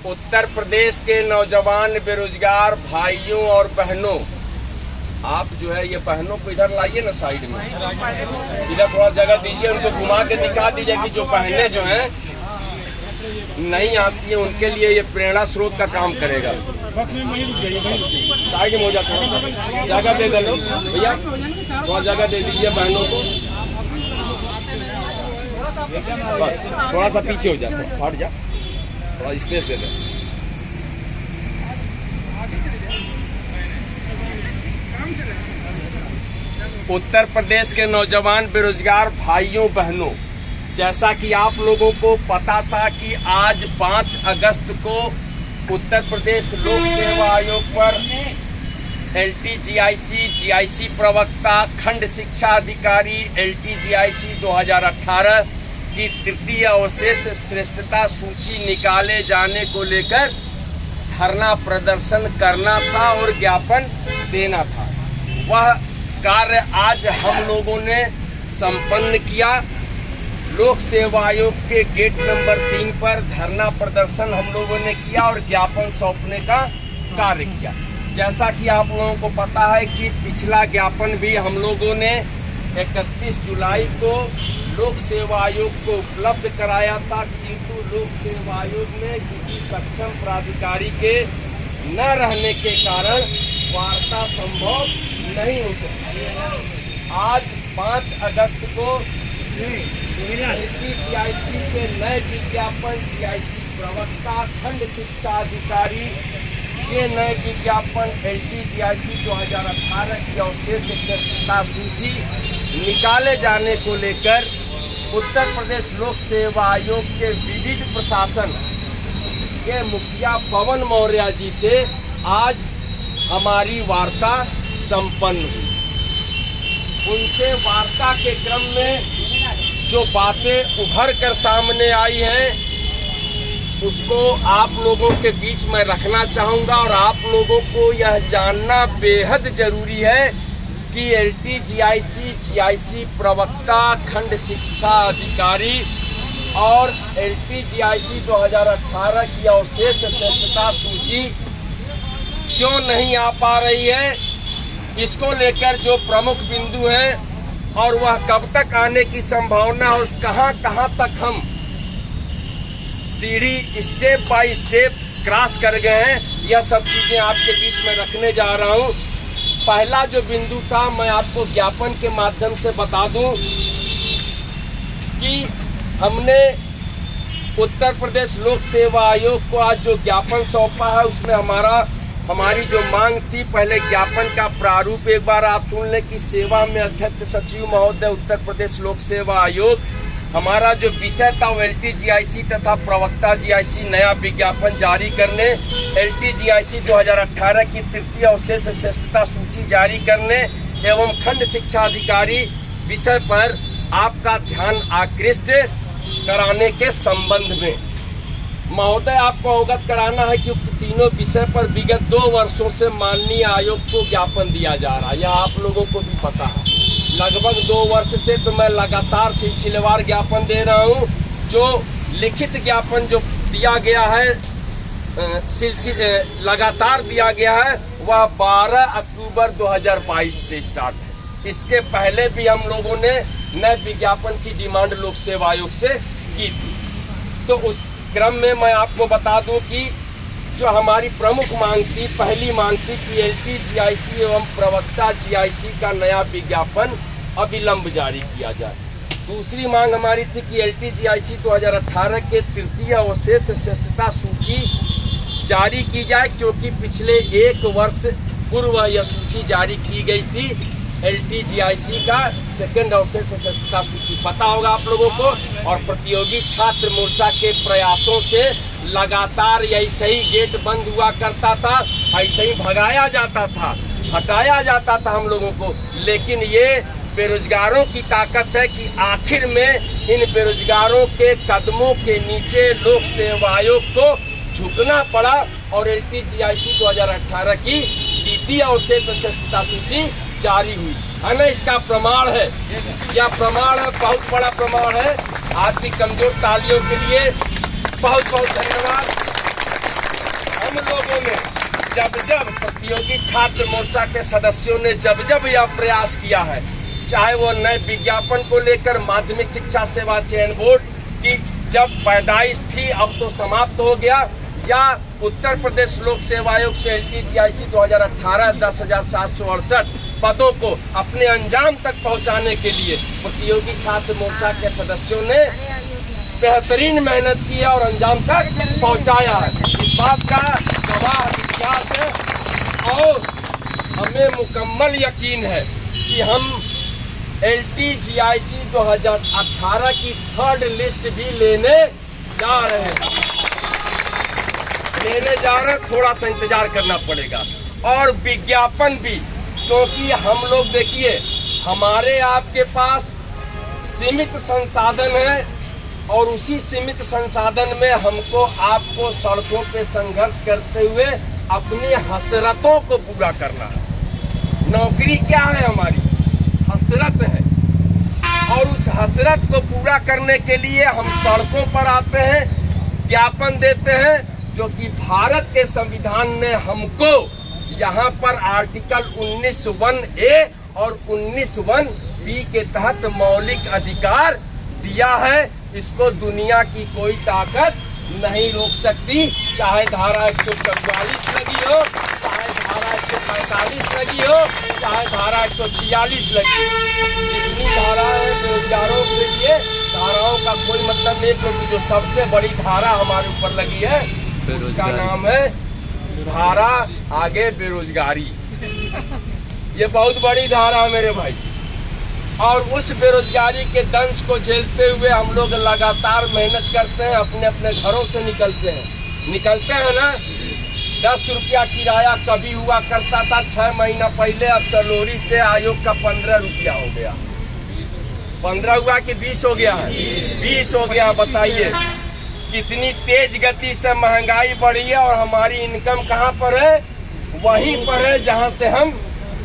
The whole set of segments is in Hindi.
उत्तर प्रदेश के नौजवान बेरोजगार भाइयों और बहनों, आप जो है ये बहनों को इधर लाइए ना, साइड में इधर थोड़ा जगह दीजिए, उनको घुमा के दिखा दीजिए कि जो बहनें जो हैं नहीं आती है उनके लिए ये प्रेरणा स्रोत का काम करेगा। साइड में हो जाता है, जगह दे दे लो भैया, थोड़ा जगह दे दीजिए बहनों को, बस थोड़ा सा पीछे हो जाए, हट जा, थोड़ा स्पेस दे दे। उत्तर प्रदेश के नौजवान बेरोजगार भाइयों बहनों, जैसा कि आप लोगों को पता था कि आज 5 अगस्त को उत्तर प्रदेश लोक सेवा आयोग पर LTGIC GIC प्रवक्ता खंड शिक्षा अधिकारी LTGIC 2018 की तृतीय अवशेष श्रेष्ठता सूची निकाले जाने को लेकर धरना प्रदर्शन करना था और ज्ञापन देना था। वह कार्य आज हम लोगों ने संपन्न किया। लोक सेवा आयोग के गेट नंबर 3 पर धरना प्रदर्शन हम लोगों ने किया और ज्ञापन सौंपने का कार्य किया। जैसा कि आप लोगों को पता है कि पिछला ज्ञापन भी हम लोगों ने 31 जुलाई को लोक सेवा आयोग को उपलब्ध कराया था, किंतु लोक सेवा आयोग में किसी सक्षम प्राधिकारी के न रहने के कारण वार्ता संभव नहीं हो सकी। आज 5 अगस्त को LTGIC के नए विज्ञापन GIC प्रवक्ता खंड शिक्षा अधिकारी के नए विज्ञापन LTGIC 2018 की अवशेष श्रेष्ठता सूची निकाले जाने को लेकर उत्तर प्रदेश लोक सेवा आयोग के विविध प्रशासन के मुखिया पवन मौर्य जी से आज हमारी वार्ता संपन्न हुई। उनसे वार्ता के क्रम में जो बातें उभर कर सामने आई हैं उसको आप लोगों के बीच में रखना चाहूँगा और आप लोगों को यह जानना बेहद जरूरी है कि LTGIC GIC प्रवक्ता खंड शिक्षा अधिकारी और LTGIC 2018 की अवशेष श्रेष्ठता सूची क्यों नहीं आ पा रही है, इसको लेकर जो प्रमुख बिंदु हैं और वह कब तक आने की संभावना और कहां तक हम सीढ़ी स्टेप बाय स्टेप क्रॉस कर गए हैं, यह सब चीजें आपके बीच में रखने जा रहा हूं। पहला जो बिंदु था मैं आपको ज्ञापन के माध्यम से बता दूं कि हमने उत्तर प्रदेश लोक सेवा आयोग को आज जो ज्ञापन सौंपा है उसमें हमारी जो मांग थी, पहले ज्ञापन का प्रारूप एक बार आप सुन लें कि सेवा में अध्यक्ष सचिव महोदय उत्तर प्रदेश लोक सेवा आयोग, हमारा जो विषय था वो LTGIC तथा प्रवक्ता GIC नया विज्ञापन जारी करने, LTGIC 2018 की तृतीय अवशेष श्रेष्ठता सूची जारी करने एवं खंड शिक्षा अधिकारी विषय पर आपका ध्यान आकृष्ट कराने के संबंध में। महोदय, आपको अवगत कराना है कि उक्त तीनों विषय पर विगत 2 वर्षों से माननीय आयोग को ज्ञापन दिया जा रहा है, यह आप लोगों को भी पता है। लगभग 2 वर्ष से तो मैं लगातार सिलसिलेवार ज्ञापन दे रहा हूं। जो लिखित ज्ञापन जो दिया गया है लगातार दिया गया है वह 12 अक्टूबर 2022 से स्टार्ट है। इसके पहले भी हम लोगों ने नए विज्ञापन की डिमांड लोक सेवा आयोग से की थी। तो उस क्रम में मैं आपको बता दूं कि जो हमारी प्रमुख मांग थी, पहली मांग थी कि LTGIC एवं प्रवक्ता GIC का नया विज्ञापन अविलंब जारी किया जाए। दूसरी मांग हमारी थी कि LTGIC 2018 के तृतीय अवशेष श्रेष्ठता सूची जारी की जाए, क्योंकि पिछले 1 वर्ष पूर्व यह सूची जारी की गई थी। LTGIC का सेकंड अवशेष श्रेष्ठता सूची पता होगा आप लोगों को, और प्रतियोगी छात्र मोर्चा के प्रयासों से लगातार ऐसे ही गेट बंद हुआ करता था, ऐसे ही भगाया जाता था, हटाया जाता था हम लोगों को। लेकिन ये बेरोजगारों की ताकत है कि आखिर में इन बेरोजगारों के कदमों के नीचे लोक सेवा आयोग को झुकना पड़ा और LTGIC 2018 की द्वितीय अवशेष श्रेष्ठता सूची जारी हुई है ना। इसका प्रमाण है, यह प्रमाण है, बहुत बड़ा प्रमाण है। आपकी कमजोर तालियों के लिए बहुत बहुत धन्यवाद। जब जब प्रतियोगी छात्र मोर्चा के सदस्यों ने जब जब यह प्रयास किया है, चाहे वो नए विज्ञापन को लेकर माध्यमिक शिक्षा सेवा चयन बोर्ड की जब पैदाइश थी अब तो समाप्त हो गया, या उत्तर प्रदेश लोक सेवा आयोग से LTGIC 2018 10,768 पदों को अपने अंजाम तक पहुंचाने के लिए प्रतियोगी छात्र मोर्चा के सदस्यों ने बेहतरीन मेहनत की है और अंजाम तक पहुंचाया है। इस बात का गवाह इतिहास है और हमें मुकम्मल यकीन है कि हम LTGIC 2018 की 3rd लिस्ट भी लेने जा रहे हैं। थोड़ा सा इंतजार करना पड़ेगा। और विज्ञापन भी, क्योंकि हम लोग देखिए हमारे आपके पास सीमित संसाधन है और उसी सीमित संसाधन में हमको आपको सड़कों पे संघर्ष करते हुए अपनी हसरतों को पूरा करना है। नौकरी क्या है? हमारी हसरत है और उस हसरत को पूरा करने के लिए हम सड़कों पर आते हैं, ज्ञापन देते हैं, जो कि भारत के संविधान ने हमको यहाँ पर आर्टिकल 19(1)(a) और 19(1)(b) के तहत मौलिक अधिकार दिया है। इसको दुनिया की कोई ताकत नहीं रोक सकती, चाहे धारा 144 लगी हो, चाहे धारा 145 लगी हो, चाहे धारा 146 लगी हो। जितनी धारा है बेरोजगारों के लिए, धाराओं का कोई मतलब नहीं, क्योंकि जो सबसे बड़ी धारा हमारे ऊपर लगी है उसका नाम है धारा आगे बेरोजगारी। ये बहुत बड़ी धारा है मेरे भाई, और उस बेरोजगारी के दंश को झेलते हुए हम लोग लगातार मेहनत करते हैं, अपने अपने घरों से निकलते हैं ना। 10 रुपया किराया कभी हुआ करता था 6 महीना पहले, अब सलोरी से आयोग का 15 रुपया हो गया। 15 हुआ कि 20 हो गया है? 20 हो गया। बताइए कितनी तेज गति से महंगाई बढ़ी है और हमारी इनकम कहाँ पर है? वहीं पर है जहाँ से हम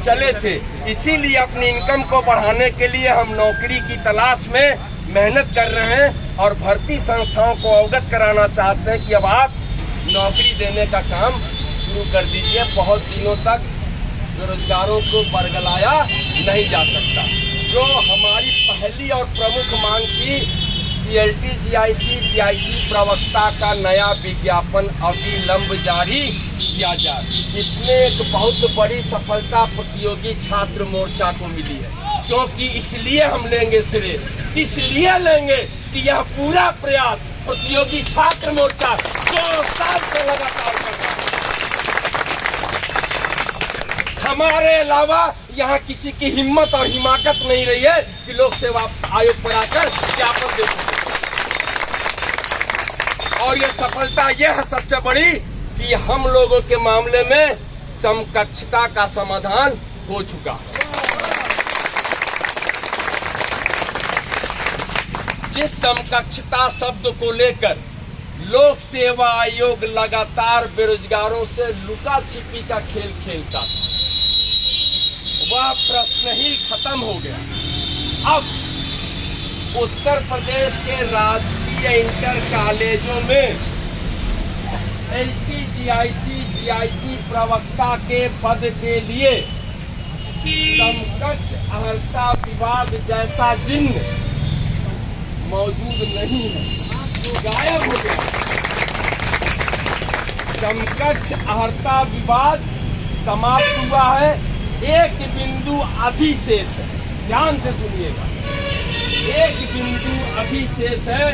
चले थे। इसीलिए अपनी इनकम को बढ़ाने के लिए हम नौकरी की तलाश में मेहनत कर रहे हैं और भर्ती संस्थाओं को अवगत कराना चाहते हैं कि अब आप नौकरी देने का काम शुरू कर दीजिए। बहुत दिनों तक बेरोजगारों को बरगलाया नहीं जा सकता। जो हमारी पहली और प्रमुख मांग थी कि LTGIC प्रवक्ता का नया विज्ञापन अविलंब जारी किया जाए, इसमें एक बहुत बड़ी सफलता प्रतियोगी छात्र मोर्चा को मिली है। क्योंकि इसलिए हम लेंगे श्रेय, इसलिए लेंगे कि यह पूरा प्रयास प्रतियोगी छात्र मोर्चा 2 साल से लगातार कर रहा है। हमारे अलावा यहाँ किसी की हिम्मत और हिमाकत नहीं रही है कि लोक सेवा आयोग पर आकर ज्ञापन दे सके। और ये सफलता यह है सबसे बड़ी कि हम लोगों के मामले में समकक्षता का समाधान हो चुका है। जिस समकक्षता शब्द को लेकर लोक सेवा आयोग लगातार बेरोजगारों से लुका छिपी का खेल खेलता था, वह प्रश्न ही खत्म हो गया। अब उत्तर प्रदेश के राजकीय इंटर कॉलेजों में LTGIC प्रवक्ता के पद के लिए समकक्ष अर्हता विवाद जैसा चिन्ह मौजूद नहीं है, गायब हो गया। समकक्ष अर्हता विवाद समाप्त हुआ है, एक बिंदु अधिशेष है। ध्यान से सुनिएगा, एक बिंदु अधिशेष है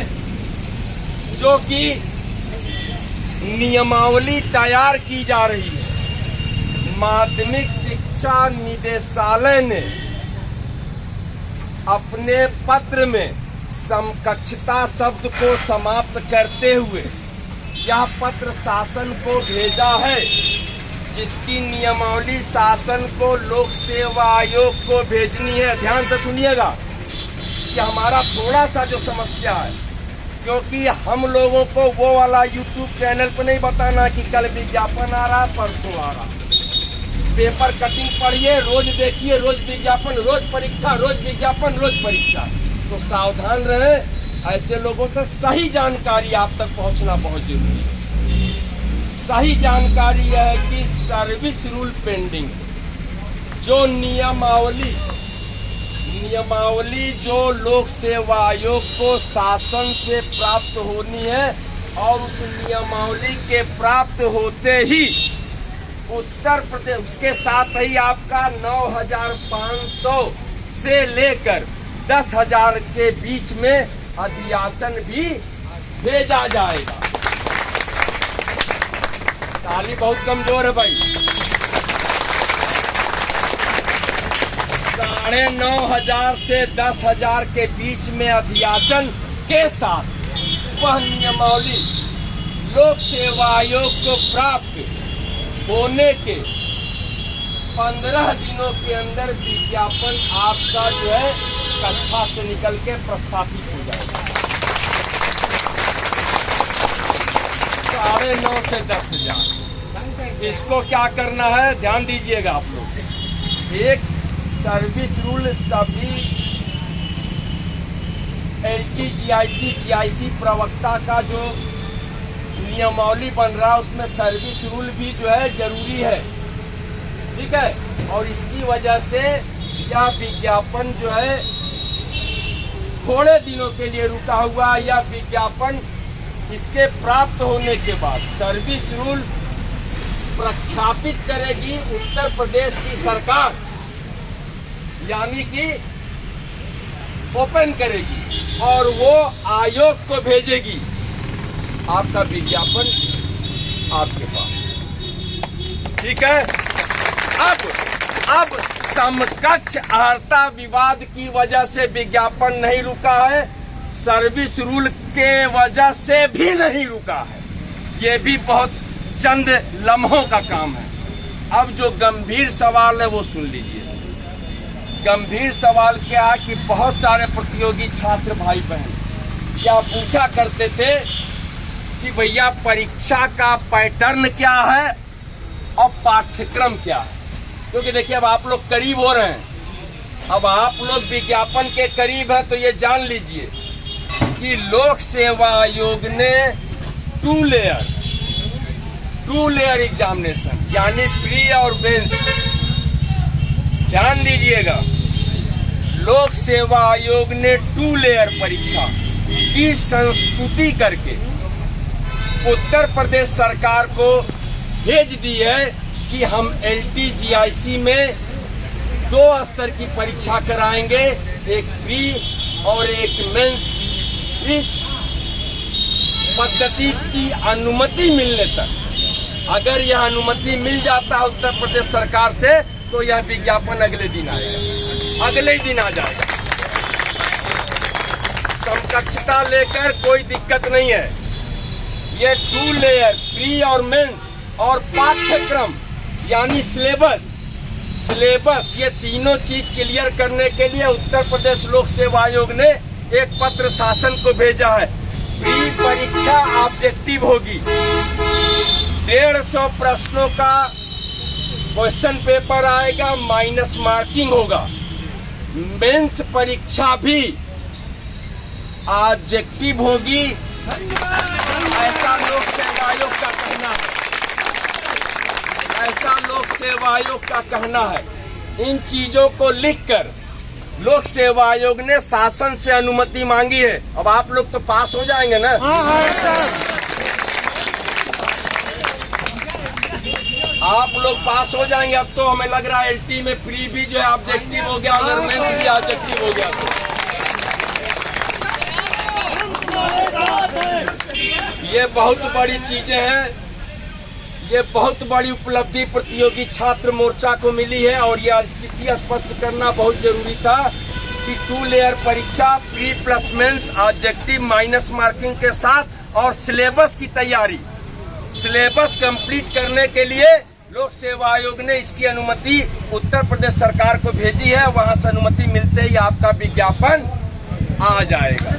जो कि नियमावली तैयार की जा रही है। माध्यमिक शिक्षा निदेशालय ने अपने पत्र में समकक्षता शब्द को समाप्त करते हुए यह पत्र शासन को भेजा है, जिसकी नियमावली शासन को लोक सेवा आयोग को भेजनी है। ध्यान से सुनिएगा कि हमारा थोड़ा सा जो समस्या है, क्योंकि हम लोगों को वो वाला YouTube चैनल पर नहीं बताना कि कल विज्ञापन आ रहा, परसों आ रहा। पेपर कटिंग पढ़िए, रोज देखिए, रोज विज्ञापन, रोज परीक्षा, रोज विज्ञापन, रोज परीक्षा। तो सावधान रहें, ऐसे लोगों से सही जानकारी आप तक पहुंचना बहुत जरूरी है। सही जानकारी यह है कि सर्विस रूल पेंडिंग, जो नियमावली जो लोक सेवा आयोग को शासन से प्राप्त होनी है, और उस नियमावली के प्राप्त होते ही उत्तर प्रदेश, उसके साथ ही आपका 9,500 से लेकर 10,000 के बीच में अध्याचन भी भेजा जाएगा। ताली बहुत कमजोर है भाई। 9,500 से 10,000 के बीच में अध्याचन के साथ वह नियमावली लोक सेवा आयोग को प्राप्त होने के 15 दिनों के अंदर विज्ञापन आपका जो है कक्षा से निकल के प्रस्थापित हो जाएगा। 9,500 से 10,000। इसको क्या करना है, ध्यान दीजिएगा आप लोग। एक सर्विस रूल सभी LT GIC प्रवक्ता का जो नियमावली बन रहा है उसमें सर्विस रूल भी जो है जरूरी है, ठीक है। और इसकी वजह से यह विज्ञापन जो है थोड़े दिनों के लिए रुका हुआ, या विज्ञापन इसके प्राप्त होने के बाद सर्विस रूल प्रख्यापित करेगी उत्तर प्रदेश की सरकार, यानी कि ओपन करेगी और वो आयोग को भेजेगी आपका विज्ञापन आपके पास, ठीक है। अब समकक्ष अर्हता विवाद की वजह से विज्ञापन नहीं रुका है, सर्विस रूल के वजह से भी नहीं रुका है। ये भी बहुत चंद लम्हों का काम है। अब जो गंभीर सवाल है वो सुन लीजिए। गंभीर सवाल क्या है कि बहुत सारे प्रतियोगी छात्र भाई बहन क्या पूछा करते थे कि भैया परीक्षा का पैटर्न क्या है और पाठ्यक्रम क्या है, क्योंकि देखिए अब आप लोग करीब हो रहे हैं, अब आप लोग विज्ञापन के करीब हैं, तो ये जान लीजिए कि लोक सेवा आयोग ने टू लेयर एग्जामिनेशन यानी प्री और मेंस, ध्यान दीजिएगा, लोक सेवा आयोग ने 2 लेयर परीक्षा की संस्तुति करके उत्तर प्रदेश सरकार को भेज दी है कि हम LT GIC में 2 स्तर की परीक्षा कराएंगे, एक प्री और एक मेंस। इस पद्धति की अनुमति मिलने तक, अगर यह अनुमति मिल जाता है उत्तर प्रदेश सरकार से, तो यह विज्ञापन अगले दिन आएगा, अगले दिन आ जाएगा। समकक्षता लेकर कोई दिक्कत नहीं है। ये 2 लेयर प्री और मेंस और पाठ्यक्रम यानी सिलेबस, ये तीनों चीज क्लियर करने के लिए उत्तर प्रदेश लोक सेवा आयोग ने एक पत्र शासन को भेजा है। प्री परीक्षा ऑब्जेक्टिव होगी, 150 प्रश्नों का क्वेश्चन पेपर आएगा, माइनस मार्किंग होगा। मेंस परीक्षा भी ऑब्जेक्टिव होगी, ऐसा लोक सेवा आयोग का कहना है, ऐसा लोक सेवा आयोग का कहना है। इन चीजों को लिखकर लोक सेवा आयोग ने शासन से अनुमति मांगी है। अब आप लोग तो पास हो जाएंगे ना? आप लोग पास हो जाएंगे। अब तो हमें लग रहा है LT में प्री भी जो है ऑब्जेक्टिव हो गया, अगर मेंस भी ऑब्जेक्टिव हो गया तो ये बहुत बड़ी चीजें हैं, ये बहुत बड़ी उपलब्धि प्रतियोगी छात्र मोर्चा को मिली है। और यह स्थिति स्पष्ट करना बहुत जरूरी था कि 2 लेयर परीक्षा pre plus mains objective minus marking के साथ और सिलेबस की तैयारी, सिलेबस कंप्लीट करने के लिए लोक सेवा आयोग ने इसकी अनुमति उत्तर प्रदेश सरकार को भेजी है। वहां से अनुमति मिलते ही आपका विज्ञापन आ जाएगा।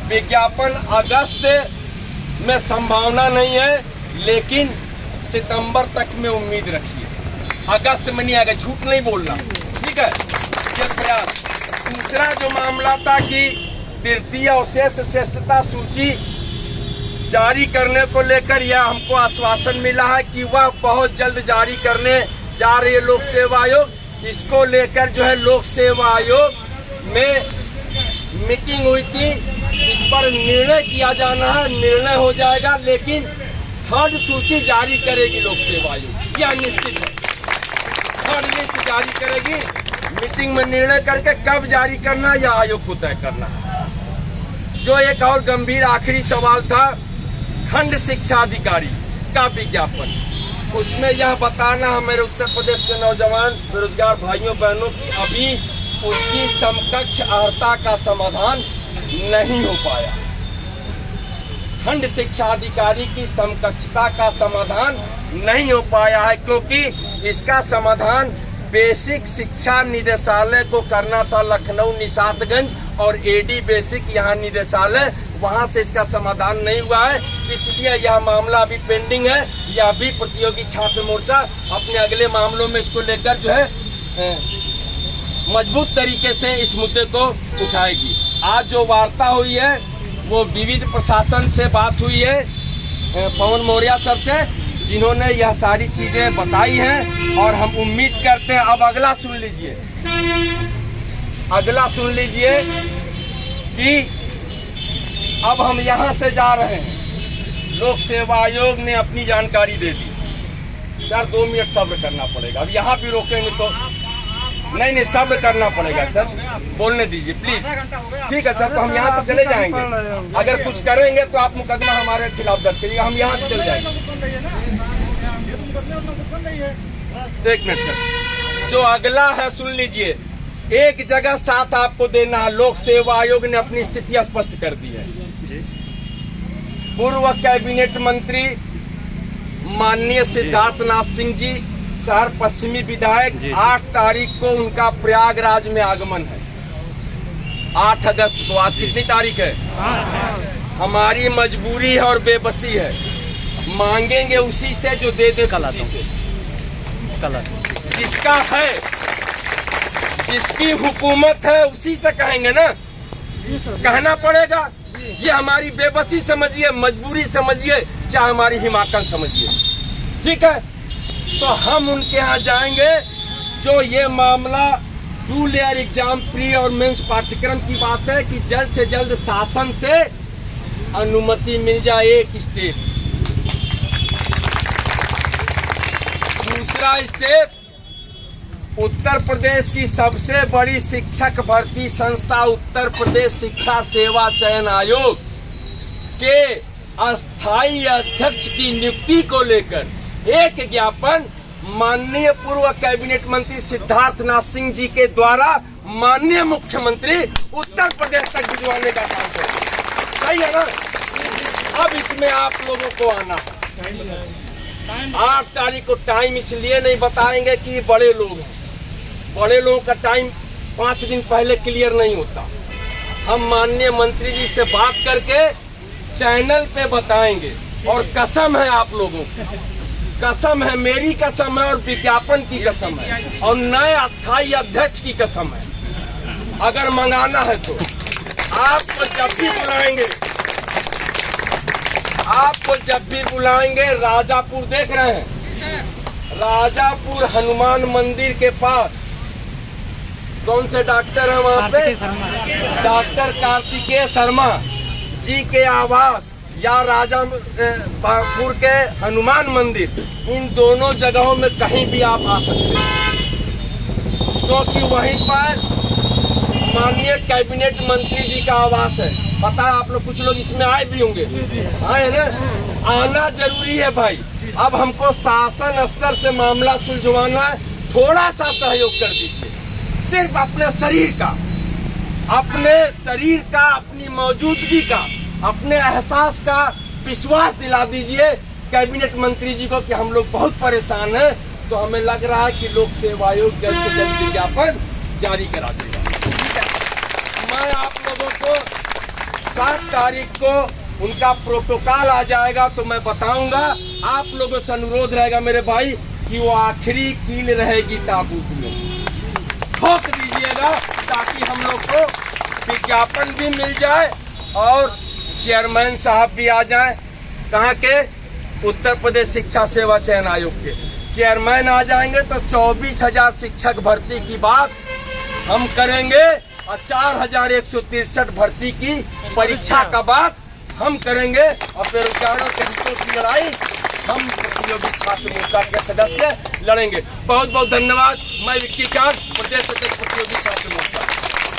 विज्ञापन अगस्त में संभावना नहीं है, लेकिन सितंबर तक में उम्मीद रखिए। अगस्त में नहीं आएगा, झूठ नहीं बोलना, ठीक है। ये प्रयास। दूसरा जो मामला था कि तृतीय अवशेष श्रेष्ठता सूची जारी करने को लेकर यह हमको आश्वासन मिला है कि वह बहुत जल्द जारी करने जा रही है लोक सेवा आयोग। इसको लेकर जो है लोक सेवा आयोग में मीटिंग हुई थी, इस पर निर्णय किया जाना है, निर्णय हो जाएगा, लेकिन थर्ड सूची जारी करेगी लोक सेवा आयोग, यह निश्चित है। थर्ड लिस्ट जारी करेगी, मीटिंग में निर्णय करके कब जारी करना यह आयोग को तय करना है। जो एक और गंभीर आखिरी सवाल था खंड शिक्षा अधिकारी का विज्ञापन, उसमें यह बताना है मेरे उत्तर प्रदेश के नौजवान बेरोजगार भाइयों बहनों की अभी उसकी समकक्ष अर्हता का समाधान नहीं हो पाया। खंड शिक्षा अधिकारी की समकक्षता का समाधान नहीं हो पाया है, क्योंकि इसका समाधान बेसिक शिक्षा निदेशालय को करना था लखनऊ निशातगंज, और एडी बेसिक यहाँ निदेशालय, वहां से इसका समाधान नहीं हुआ है। इसलिए यह मामला अभी पेंडिंग है। यह भी प्रतियोगी छात्र मोर्चा अपने अगले मामलों में इसको लेकर जो है मजबूत तरीके से इस मुद्दे को उठाएगी। आज जो वार्ता हुई है वो विविध प्रशासन से बात हुई है, पवन मौर्य सर से, जिन्होंने यह सारी चीजें बताई हैं, और हम उम्मीद करते हैं। अब अगला सुन लीजिए, अगला सुन लीजिए कि अब हम यहाँ से जा रहे हैं। लोक सेवा आयोग ने अपनी जानकारी दे दी। सर 2 मिनट सब्र करना पड़ेगा, अब यहाँ भी रोकेंगे तो नहीं, सब्र करना पड़ेगा सर, बोलने दीजिए प्लीज। ठीक है सर, तो हम यहाँ से चले जाएंगे। अगर कुछ करेंगे तो आप मुकदमा हमारे खिलाफ दर्ज करिएगा, हम यहाँ से चले जाएंगे। एक मिनट सर, जो अगला है सुन लीजिए। एक जगह साथ आपको देना है, लोक सेवा आयोग ने अपनी स्थिति स्पष्ट कर दी है। पूर्व कैबिनेट मंत्री माननीय सिद्धार्थनाथ सिंह जी, शहर पश्चिमी विधायक, 8 तारीख को उनका प्रयागराज में आगमन है। 8 अगस्त को, आज कितनी तारीख है? हमारी मजबूरी है और बेबसी है, मांगेंगे उसी से जो दे दे, उसी से जिसका है, जिसकी हुकूमत है उसी से कहेंगे ना, कहना पड़ेगा। ये हमारी बेबसी समझिए, मजबूरी समझिए, चाहे हमारी हिमाकत समझिए, ठीक है। तो हम उनके यहाँ जाएंगे। जो ये मामला 2 लेयर एग्जाम प्री और मेंस पाठ्यक्रम की बात है कि जल्द से जल्द शासन से अनुमति मिल जाए, एक स्टेप। दूसरा स्टेप, उत्तर प्रदेश की सबसे बड़ी शिक्षक भर्ती संस्था उत्तर प्रदेश शिक्षा सेवा चयन आयोग के अस्थायी अध्यक्ष की नियुक्ति को लेकर एक ज्ञापन माननीय पूर्व कैबिनेट मंत्री सिद्धार्थनाथ सिंह जी के द्वारा माननीय मुख्यमंत्री उत्तर प्रदेश तक भिजवाने का काम करें। सही है ना? अब इसमें आप लोगों को आना है। 8 तारीख को टाइम इसलिए नहीं बताएंगे कि बड़े लोग हैं, बड़े लोगों का टाइम 5 दिन पहले क्लियर नहीं होता। हम माननीय मंत्री जी से बात करके चैनल पे बताएंगे, और कसम है आप लोगों को, कसम है, मेरी कसम है और विज्ञापन की कसम है और नए अस्थायी अध्यक्ष की कसम है। अगर मंगाना है तो आपको जब भी बुलाएंगे, आपको जब भी बुलाएंगे, राजापुर देख रहे हैं, राजापुर हनुमान मंदिर के पास कौन से डॉक्टर हैं वहाँ पे? डॉक्टर कार्तिकेय शर्मा जी के आवास या राजापुर के हनुमान मंदिर, इन दोनों जगहों में कहीं भी आप आ सकते हैं, क्योंकि वहीं पर माननीय कैबिनेट मंत्री जी का आवास है। पता है आप लोग, कुछ लोग इसमें आए भी होंगे, आए ना? आना जरूरी है भाई। अब हमको शासन स्तर से मामला सुलझवाना है, थोड़ा सा सहयोग कर दीजिए, सिर्फ अपने शरीर का, अपने शरीर का, अपनी मौजूदगी का, अपने एहसास का विश्वास दिला दीजिए कैबिनेट मंत्री जी को कि हम लोग बहुत परेशान हैं। तो हमें लग रहा है कि लोक सेवा आयोग जल्द से जल्द विज्ञापन जारी करा देगा। ठीक है, मैं आप लोगों को 7 तारीख को उनका प्रोटोकॉल आ जाएगा तो मैं बताऊंगा। आप लोगों से अनुरोध रहेगा मेरे भाई कि वो आखिरी कील रहेगी ताबूत में, ठोक दीजिएगा ताकि हम लोग को विज्ञापन भी मिल जाए और चेयरमैन साहब भी आ जाए। कहाँ के? उत्तर प्रदेश शिक्षा सेवा चयन आयोग के चेयरमैन आ जाएंगे तो 24,000 शिक्षक भर्ती की बात हम करेंगे और 4,163 भर्ती की परीक्षा का बात हम करेंगे और बेरोजगारों के हितों की लड़ाई हम प्रतियोगी छात्र मोर्चा के सदस्य लड़ेंगे। बहुत बहुत धन्यवाद। मैं विक्की चांद, प्रदेश अध्यक्ष प्रतियोगी छात्र मोर्चा।